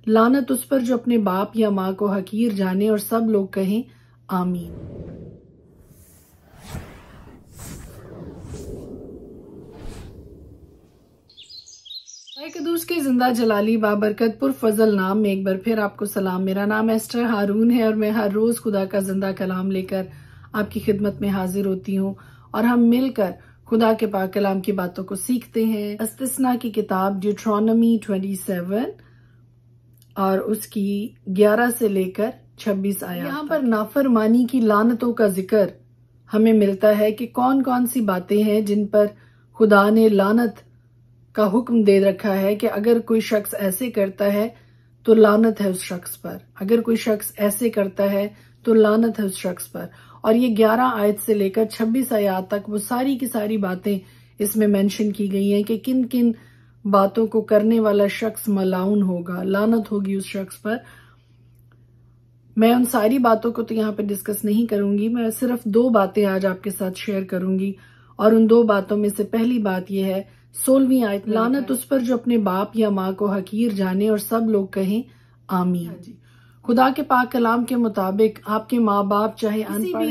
लानत उस पर जो अपने बाप या माँ को हकीर जाने और सब लोग कहें आमीन। कदूस के जिंदा जलाली बाबरकत पुर फजल नाम में एक बार फिर आपको सलाम। मेरा नाम एस्टर हारून है और मैं हर रोज खुदा का जिंदा कलाम लेकर आपकी खिदमत में हाजिर होती हूँ और हम मिलकर खुदा के पाक कलाम की बातों को सीखते हैं। इस्तिस्ना की किताब ड्यूट्रोनमी 27 और उसकी 11 से लेकर 26 आया। यहाँ पर नाफरमानी की लानतों का जिक्र हमें मिलता है कि कौन कौन सी बातें हैं जिन पर खुदा ने लानत का हुक्म दे रखा है कि अगर कोई शख्स ऐसे करता है तो लानत है उस शख्स पर, अगर कोई शख्स ऐसे करता है तो लानत है उस शख्स पर। और ये 11 आयत से लेकर 26 आयत तक वो सारी की सारी बातें इसमें मेंशन की गई हैं कि किन किन बातों को करने वाला शख्स मलाउन होगा, लानत होगी उस शख्स पर। मैं उन सारी बातों को तो यहाँ पे डिस्कस नहीं करूंगी, मैं सिर्फ 2 बातें आज आपके साथ शेयर करूंगी और उन 2 बातों में से पहली बात यह है 16वीं आयत, लानत उस पर जो अपने बाप या माँ को हकीर जाने और सब लोग कहें आमीन। खुदा के पाक कलाम के मुताबिक आपके माँ बाप चाहे अनपढ़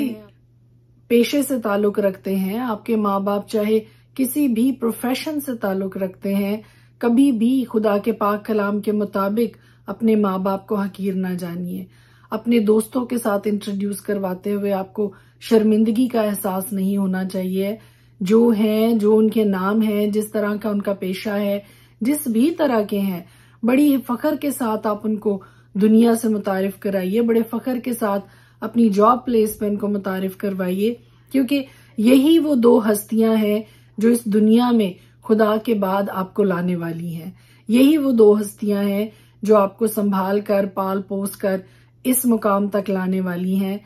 पेशे से ताल्लुक रखते हैं, आपके माँ बाप चाहे किसी भी प्रोफेशन से ताल्लुक रखते हैं, कभी भी खुदा के पाक कलाम के मुताबिक अपने माँ बाप को हकीर ना जानिए। अपने दोस्तों के साथ इंट्रोड्यूस करवाते हुए आपको शर्मिंदगी का एहसास नहीं होना चाहिए। जो हैं, जो उनके नाम हैं, जिस तरह का उनका पेशा है, जिस भी तरह के हैं, बड़ी फख्र के साथ आप उनको दुनिया से मुतारिफ कराइए, बड़े फख्र के साथ अपनी जॉब प्लेस पे उनको मुतारिफ करवाइए, क्योंकि यही वो 2 हस्तियां हैं जो इस दुनिया में खुदा के बाद आपको लाने वाली हैं। यही वो 2 हस्तियां हैं जो आपको संभाल कर पाल पोस कर इस मुकाम तक लाने वाली हैं।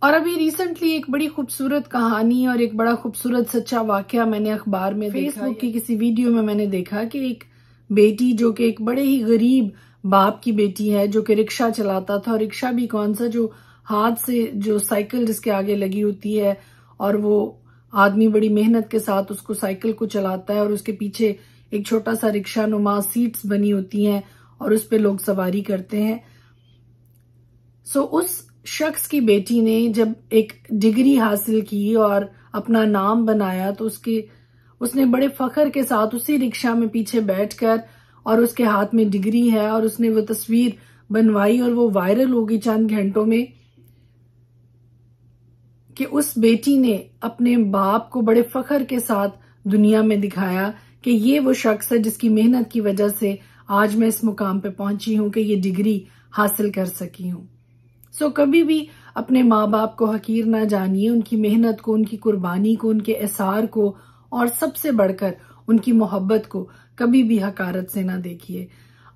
और अभी रिसेंटली एक बड़ी खूबसूरत कहानी और एक बड़ा खूबसूरत सच्चा वाकया मैंने अखबार में फेसबुक की किसी वीडियो में मैंने देखा कि एक बेटी जो कि एक बड़े ही गरीब बाप की बेटी है, जो कि रिक्शा चलाता था, और रिक्शा भी कौन सा, जो हाथ से जो साइकिल जिसके आगे लगी होती है और वो आदमी बड़ी मेहनत के साथ उसको साइकिल को चलाता है और उसके पीछे एक छोटा सा रिक्शा नुमा सीट्स बनी होती हैं और उस पे लोग सवारी करते हैं। सो उस शख्स की बेटी ने जब एक डिग्री हासिल की और अपना नाम बनाया तो उसने बड़े फख्र के साथ उसी रिक्शा में पीछे बैठकर, और उसके हाथ में डिग्री है, और उसने वो तस्वीर बनवाई और वो वायरल हो गई चंद घंटों में कि उस बेटी ने अपने बाप को बड़े फख्र के साथ दुनिया में दिखाया कि ये वो शख्स है जिसकी मेहनत की वजह से आज मैं इस मुकाम पे पहुंची हूं कि ये डिग्री हासिल कर सकी हूं। सो कभी भी अपने माँ बाप को हकीर ना जानिए, उनकी मेहनत को, उनकी कुर्बानी को, उनके एसार को और सबसे बढ़कर उनकी मोहब्बत को कभी भी हकारत से ना देखिए।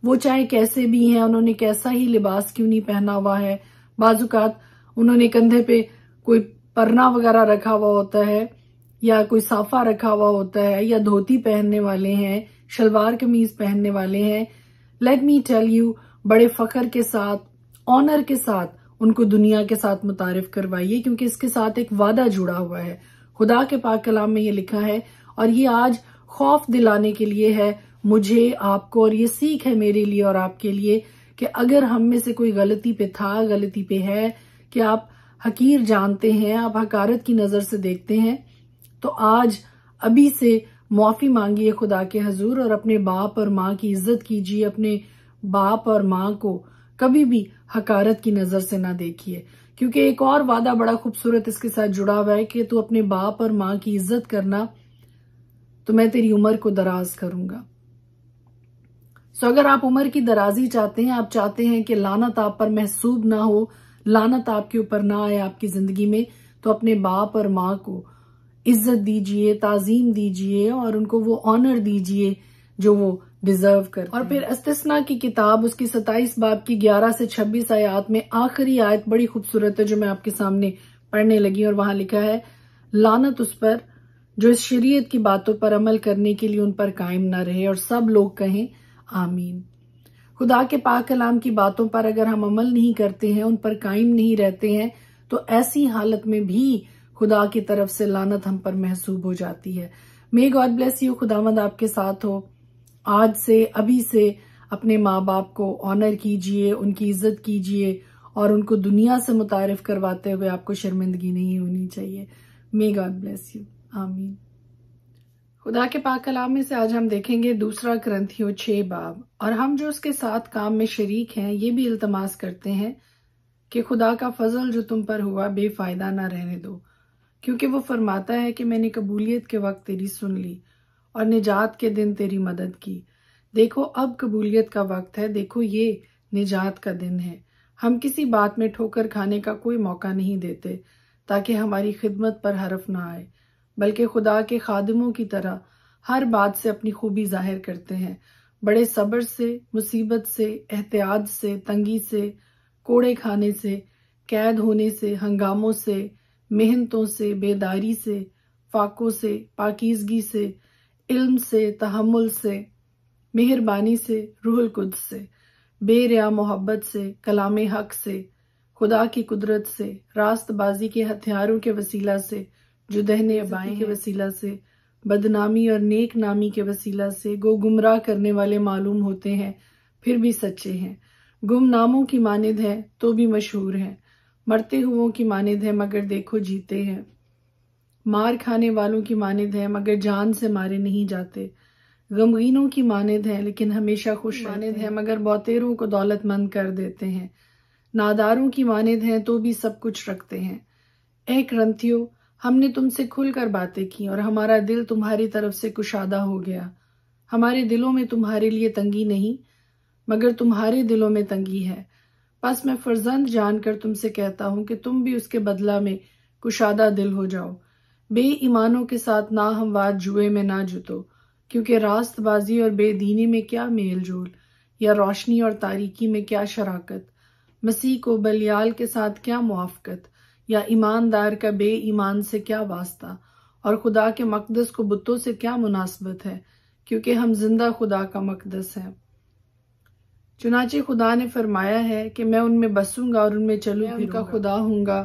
वो चाहे कैसे भी हैं, उन्होंने कैसा ही लिबास क्यों नहीं पहना हुआ है, बाजुकात उन्होंने कंधे पे कोई परना वगैरह रखा हुआ होता है या कोई साफा रखा हुआ होता है या धोती पहनने वाले हैं, शलवार कमीज पहनने वाले हैं। लेट मी टेल यू, बड़े फख्र के साथ, ऑनर के साथ उनको दुनिया के साथ मुतारिफ करवाइए, क्योंकि इसके साथ एक वादा जुड़ा हुआ है। खुदा के पाक कलाम में ये लिखा है और ये आज खौफ दिलाने के लिए है मुझे, आपको, और ये सीख है मेरे लिए और आपके लिए कि अगर हम में से कोई गलती पे था, गलती पे है कि आप हकीर जानते हैं, आप हकारत की नजर से देखते हैं, तो आज अभी से माफी मांगिए खुदा के हजूर और अपने बाप और माँ की इज्जत कीजिए। अपने बाप और माँ को कभी भी हकारत की नजर से ना देखिए, क्योंकि एक और वादा बड़ा खूबसूरत इसके साथ जुड़ा हुआ है कि तू अपने बाप और माँ की इज्जत करना तो मैं तेरी उम्र को दराज करूंगा। सो अगर आप उम्र की दराजी चाहते हैं, आप चाहते हैं कि लानत आप पर महसूब ना हो, लानत आपके ऊपर ना आए आपकी जिंदगी में, तो अपने बाप और माँ को इज्जत दीजिए, ताजीम दीजिए और उनको वो ऑनर दीजिए जो वो डिजर्व करते। और फिर इस्तिस्ना की किताब उसकी 27 बाब की 11 से 26 आयत में आखिरी आयत बड़ी खूबसूरत है जो मैं आपके सामने पढ़ने लगी, और वहां लिखा है, लानत उस पर जो इस शरीयत की बातों पर अमल करने के लिए उन पर कायम न रहे, और सब लोग कहें आमीन। खुदा के पाक कलाम की बातों पर अगर हम अमल नहीं करते हैं, उन पर कायम नहीं रहते हैं, तो ऐसी हालत में भी खुदा की तरफ से लानत हम पर महसूब हो जाती है। May God bless you. खुदावंद आपके साथ हो। आज से, अभी से अपने माँ बाप को ऑनर कीजिए, उनकी इज्जत कीजिए और उनको दुनिया से मुतारिफ करवाते हुए आपको शर्मिंदगी नहीं होनी चाहिए। May God bless you. आमीन। खुदा के पाक कलाम में से आज हम देखेंगे दूसरा करंथियों 6 बाब, और हम जो उसके साथ काम में शरीक हैं ये भी इल्तमास करते हैं कि खुदा का फजल जो तुम पर हुआ बेफायदा ना रहने दो, क्योंकि वो फरमाता है कि मैंने कबूलियत के वक्त तेरी सुन ली और निजात के दिन तेरी मदद की। देखो अब कबूलियत का वक्त है, देखो ये निजात का दिन है। हम किसी बात में ठोकर खाने का कोई मौका नहीं देते ताकि हमारी खिदमत पर हरफ ना आए, बल्कि खुदा के खादिमों की तरह हर बात से अपनी खूबी जाहिर करते हैं, बड़े सब्र से, मुसीबत से, एहतियात से, तंगी से, कोड़े खाने से, कैद होने से, हंगामों से, मेहनतों से, बेदारी से, फाकों से, पाकीज़गी से, इल्म से, तहम्मुल से, मेहरबानी से, रूहुल कुद्स से, बेरिया मोहब्बत से, कलाम हक से, खुदा की कुदरत से, रास्तबाजी के हथियारों के वसीला से, जो दहने बाएं के वसीला से, बदनामी और नेक नामी के वसीला से गो गुमराह करने वाले मालूम होते हैं, फिर भी सच्चे हैं। गुमनामों की मानिद है तो भी मशहूर हैं, मरते हुओं की मानिद है मगर देखो जीते हैं, मार खाने वालों की मानिद है मगर जान से मारे नहीं जाते, गमगीनों की मानिद है लेकिन हमेशा खुश मानिद है मगर बौतेरों को दौलतमंद कर देते हैं, नादारों की मानिद है तो भी सब कुछ रखते हैं। ऐ करंथियों, हमने तुमसे खुलकर बातें की और हमारा दिल तुम्हारी तरफ से कुशादा हो गया। हमारे दिलों में तुम्हारे लिए तंगी नहीं मगर तुम्हारे दिलों में तंगी है। बस मैं फर्जंद जानकर तुमसे कहता हूं कि तुम भी उसके बदला में कुशादा दिल हो जाओ। बेईमानों के साथ ना हमवार जुए में ना जुतो, क्योंकि रास्तबाजी और बेदीनी में क्या मेल जोल, या रोशनी और तारीकी में क्या शराकत, मसीह को बलियाल के साथ क्या मुआफकत, या ईमानदार का बेईमान से क्या वास्ता, और खुदा के मकदस को बुतों से क्या मुनासबत है, क्योंकि हम जिंदा खुदा का मकदस है। चुनाचे खुदा ने फरमाया है कि मैं उनमें बसूंगा और उनमें चलूं, उनका खुदा हूंगा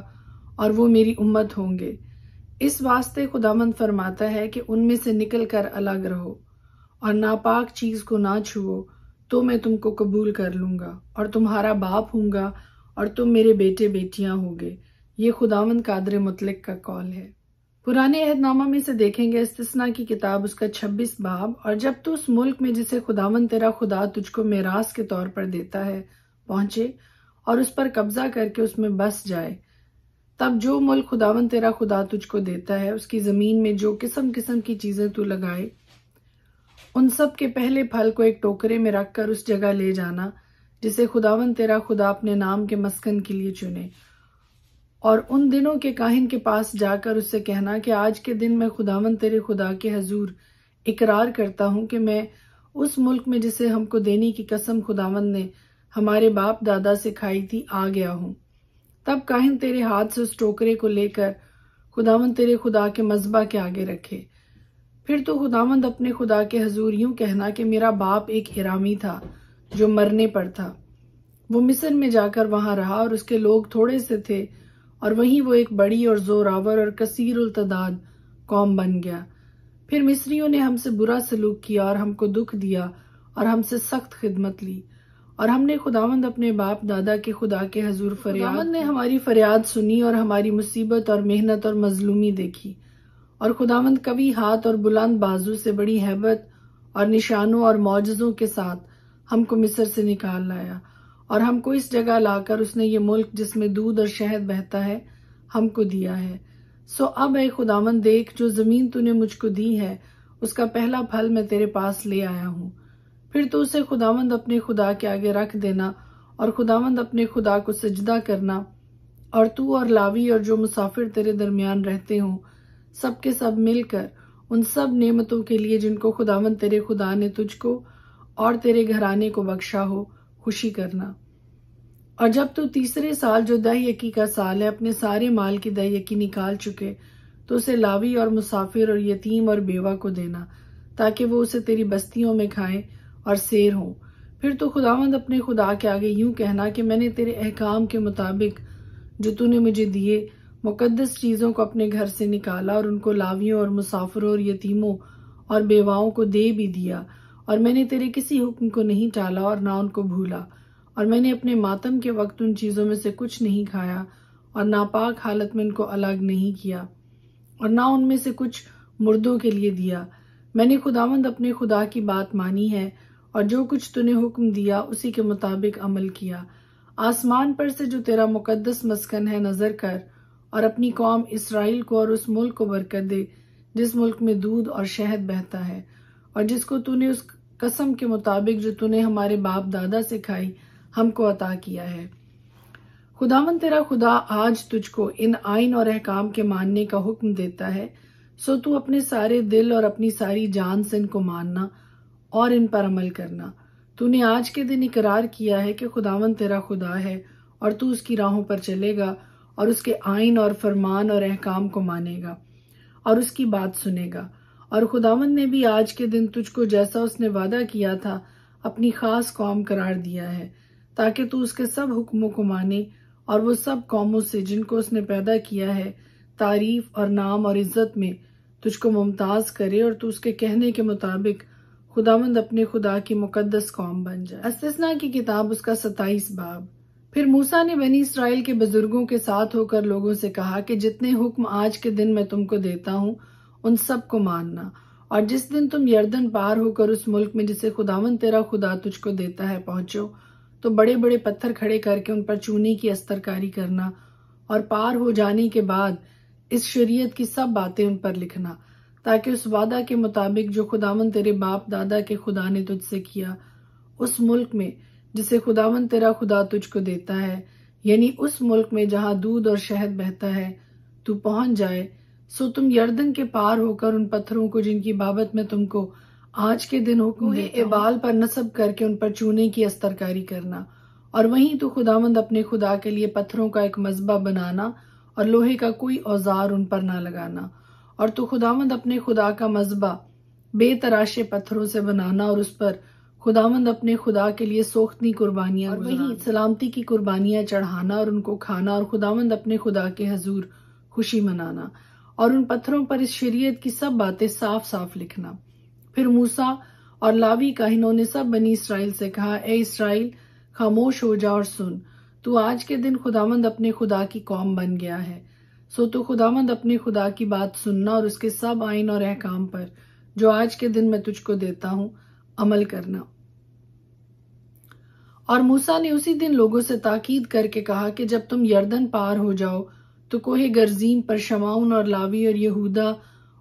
और वो मेरी उम्मत होंगे। इस वास्ते खुदावंद फरमाता है कि उनमें से निकल कर अलग रहो और नापाक चीज को ना छुओ, तो मैं तुमको कबूल कर लूंगा और तुम्हारा बाप हूंगा और तुम मेरे बेटे बेटियां होगे। ये खुदावंद कादर मुतलक का कौल है। पुराने अहदनामा में से देखेंगे इस्तिस्ना की किताब उसका 26 बाब, और जब तू उस मुल्क में जिसे खुदावंद तेरा खुदा तुझको मेरास के तौर पर देता है पहुंचे और उस पर कब्जा करके उसमें बस जाए, तब जो मुल्क खुदावंद तेरा खुदा तुझको देता है उसकी जमीन में जो किस्म किस्म की चीजें तू लगाए, उन सब के पहले फल को एक टोकरे में रखकर उस जगह ले जाना जिसे खुदावंद तेरा खुदा अपने नाम के मस्कन के लिए चुने, और उन दिनों के काहिन के पास जाकर उससे कहना कि आज के दिन मैं खुदावंद तेरे खुदा के हजूर इकरार करता हूं कि मैं उस मुल्क में जिसे हमको देने की कसम खुदावंद ने हमारे बाप दादा से खाई थी आ गया हूं। तब काहिन तेरे हाथ से उस टोकरे को लेकर खुदावंद तेरे खुदा के मज़बा के आगे रखे। फिर तो खुदावंद अपने खुदा के हजूर यूं कहना कि मेरा बाप एक हिरामी था जो मरने पर था, वो मिस्र में जाकर वहां रहा और उसके लोग थोड़े से थे और वहीं वो एक बड़ी और जोरावर और कसीर उल तदाद कौम बन गया। फिर मिस्रियों ने हमसे बुरा सलूक किया और हमको दुख दिया और हमसे सख्त खिदमत ली, और हमने खुदावंद अपने बाप दादा के खुदा के हजूर फरियाद, खुदावंद ने हमारी फरियाद सुनी और हमारी मुसीबत और मेहनत और मजलूमी देखी, और खुदावंद कवि हाथ और बुलंद बाजू से बड़ी हैबत और निशानों और मौजज़ों के साथ हमको मिस्र से निकाल लाया, और हमको इस जगह लाकर उसने ये मुल्क जिसमें दूध और शहद बहता है हमको दिया है। सो अब ऐ खुदावंद देख, जो जमीन तूने मुझको दी है उसका पहला फल मैं तेरे पास ले आया हूँ। फिर तो उसे खुदावंद अपने खुदा के आगे रख देना और खुदावंद अपने खुदा को सजदा करना, और तू और लावी और जो मुसाफिर तेरे दरमियान रहते हों सबके सब मिलकर उन सब नेमतों के लिए जिनको खुदावंद तेरे खुदा ने तुझको और तेरे घराने को बख्शा हो खुशी करना। और जब तू तीसरे साल जो दह यकी का साल है अपने सारे माल की दह यकी निकाल चुके, तो उसे लावी और मुसाफिर और यतीम और बेवा को देना, ताकि वो उसे तेरी बस्तियों में खाएं और सेर हों। फिर तो खुदावंद अपने खुदा के आगे यूं कहना कि मैंने तेरे अहकाम के मुताबिक जो तूने मुझे दिए मुकद्दस चीजों को अपने घर से निकाला और उनको लावियों और मुसाफिरों और यतीमों और बेवाओं को दे भी दिया, और मैंने तेरे किसी हुक्म को नहीं टाला और ना उनको भूला, और मैंने अपने मातम के वक्त उन चीजों में से कुछ नहीं खाया और नापाक हालत में उनको अलग नहीं किया, और ना उनमें से कुछ मुर्दों के लिए दिया। मैंने खुदावंद अपने खुदा की बात मानी है और जो कुछ तूने हुक्म दिया उसी के मुताबिक अमल किया। आसमान पर से जो तेरा मुकद्दस मस्कन है नजर कर, और अपनी कौम इसराइल को और उस मुल्क को बरकत दे जिस मुल्क में दूध और शहद बहता है, और जिसको तूने उस कसम के मुताबिक जो तूने हमारे बाप दादा से खाई हमको अता किया है। खुदावंद तेरा खुदा आज तुझको इन आइन और अहकाम के मानने का हुक्म देता है, सो तू अपने सारे दिल और अपनी सारी जान से इनको मानना और इन पर अमल करना। तूने आज के दिन इकरार किया है कि खुदावंद तेरा खुदा है, और तू उसकी राहों पर चलेगा और उसके आइन और फरमान और अहकाम को मानेगा और उसकी बात सुनेगा। और खुदावंद ने भी आज के दिन तुझको जैसा उसने वादा किया था अपनी खास कौम करार दिया है, ताकि तू उसके सब हुक्मों को माने और वो सब कौमों से जिनको उसने पैदा किया है तारीफ और नाम और इज्जत में तुझको मुमताज करे, और तू उसके कहने के मुताबिक खुदावंद अपने खुदा की मुकद्दस कौम बन जाए। इस्तिस्ना की किताब उसका 27 बाब। फिर मूसा ने बनी इसराइल के बुजुर्गों के साथ होकर लोगों से कहा कि जितने हुक्म आज के दिन मैं तुमको देता हूँ उन सब को मानना, और जिस दिन तुम यर्दन पार होकर उस मुल्क में जिसे खुदावंद तेरा खुदा तुझको देता है पहुंचो, तो बड़े बड़े पत्थर खड़े करके उन पर चूने की अस्तरकारी करना, और पार हो जाने के बाद इस शरीयत की सब बातें उन पर लिखना, ताकि उस वादा के मुताबिक जो खुदावंद तेरे बाप दादा के खुदा ने तुझसे किया उस मुल्क में जिसे खुदावंद तेरा खुदा तुझको देता है, यानी उस मुल्क में जहां दूध और शहद बहता है, तू पहुंच जाए। सो तुम यर्दन के पार होकर उन पत्थरों को जिनकी बाबत में तुमको आज के दिन हुक्म एबाल पर नस्ब करके उन पर चूने की अस्तरकारी करना, और वहीं तू खुदावंद अपने खुदा के लिए पत्थरों का एक मज़बा बनाना और लोहे का कोई औजार उन पर ना लगाना, और तू खुदावंद अपने खुदा का मज़बा बेतराशे पत्थरों से बनाना और उस पर खुदावंद अपने खुदा के लिए सोख्तनी कुर्बानियां, और वहीं सलामती की कुर्बानियां चढ़ाना और उनको खाना, और खुदावंद अपने खुदा के हजूर खुशी मनाना, और उन पत्थरों पर इस शरीयत की सब बातें साफ साफ लिखना। फिर मूसा और लावी काहिनों ने सब बनी इसराइल से कहा, ए इसराइल, खामोश हो जा और सुन, तू आज के दिन खुदावंद अपने खुदा की कौम बन गया है। सो तू खुदावंद अपने खुदा की बात सुनना और उसके सब आइन और अहकाम पर जो आज के दिन मैं तुझको देता हूँ अमल करना। और मूसा ने उसी दिन लोगों से ताकीद करके कहा कि जब तुम यर्दन पार हो जाओ तो कोहे गर्जीम पर शमाउन और लावी और यहूदा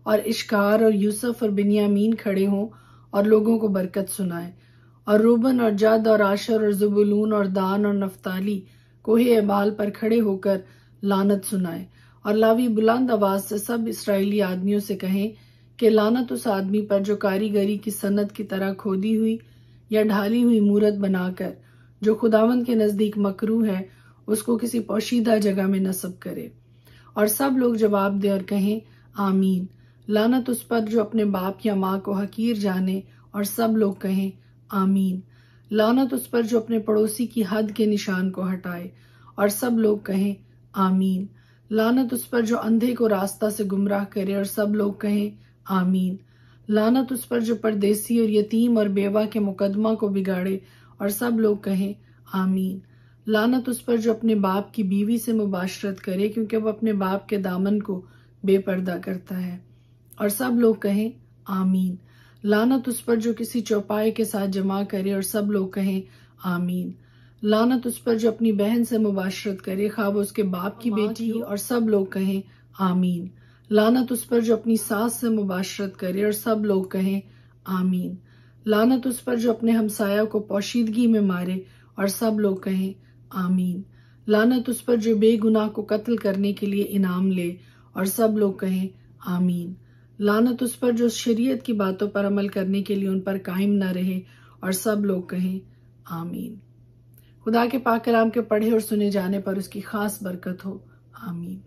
और इश्कार और यूसुफ और बिन्यामीन खड़े हों और लोगों को बरकत सुनाए, और रूबन और जद और आशर और जुबुलून और दान और नफ्ताली कोहे एबाल पर खड़े होकर लानत सुनाए, और लावी बुलंद आवाज से सब इसराइली आदमियों से कहें कि लानत उस आदमी पर जो कारीगरी की सनत की तरह खोदी हुई या ढाली हुई मूरत बनाकर जो खुदावंद के नजदीक मकरू है उसको किसी पोशीदा जगह में नस्ब करे। और सब लोग जवाब दे और कहें आमीन। लानत उस पर जो अपने बाप या माँ को हकीर जाने, और सब लोग कहें आमीन। लानत उस पर जो अपने पड़ोसी की हद के निशान को हटाए, और सब लोग कहें आमीन। लानत उस पर जो अंधे को रास्ता से गुमराह करे, और सब लोग कहें आमीन। लानत उस पर जो परदेसी और यतीम और बेवा के मुकदमा को बिगाड़े, और सब लोग कहें आमीन। लानत उस पर जो अपने बाप की बीवी से मुबाशरत करे, क्योंकि वह अपने बाप के दामन को बेपर्दा करता है, और सब लोग कहें आमीन। लानत उस पर जो किसी चौपाई के साथ जमा करे, और सब लोग कहें आमीन। लानत उस पर जो अपनी बहन से मुबाशरत करे, खा वो उसके बाप की बेटी हो, और सब लोग कहें आमीन। लानत उस पर जो अपनी सास से मुबाशरत करे, और सब लोग कहें आमीन। लानत उस पर जो अपने हमसाया को पोशीदगी में मारे, और सब लोग कहें आमीन। लानत उस पर जो बेगुनाह को कत्ल करने के लिए इनाम ले, और सब लोग कहें आमीन। लानत उस पर जो शरीयत की बातों पर अमल करने के लिए उन पर कायम न रहे, और सब लोग कहें आमीन। खुदा के पाक कलाम के पढ़े और सुने जाने पर उसकी खास बरकत हो। आमीन।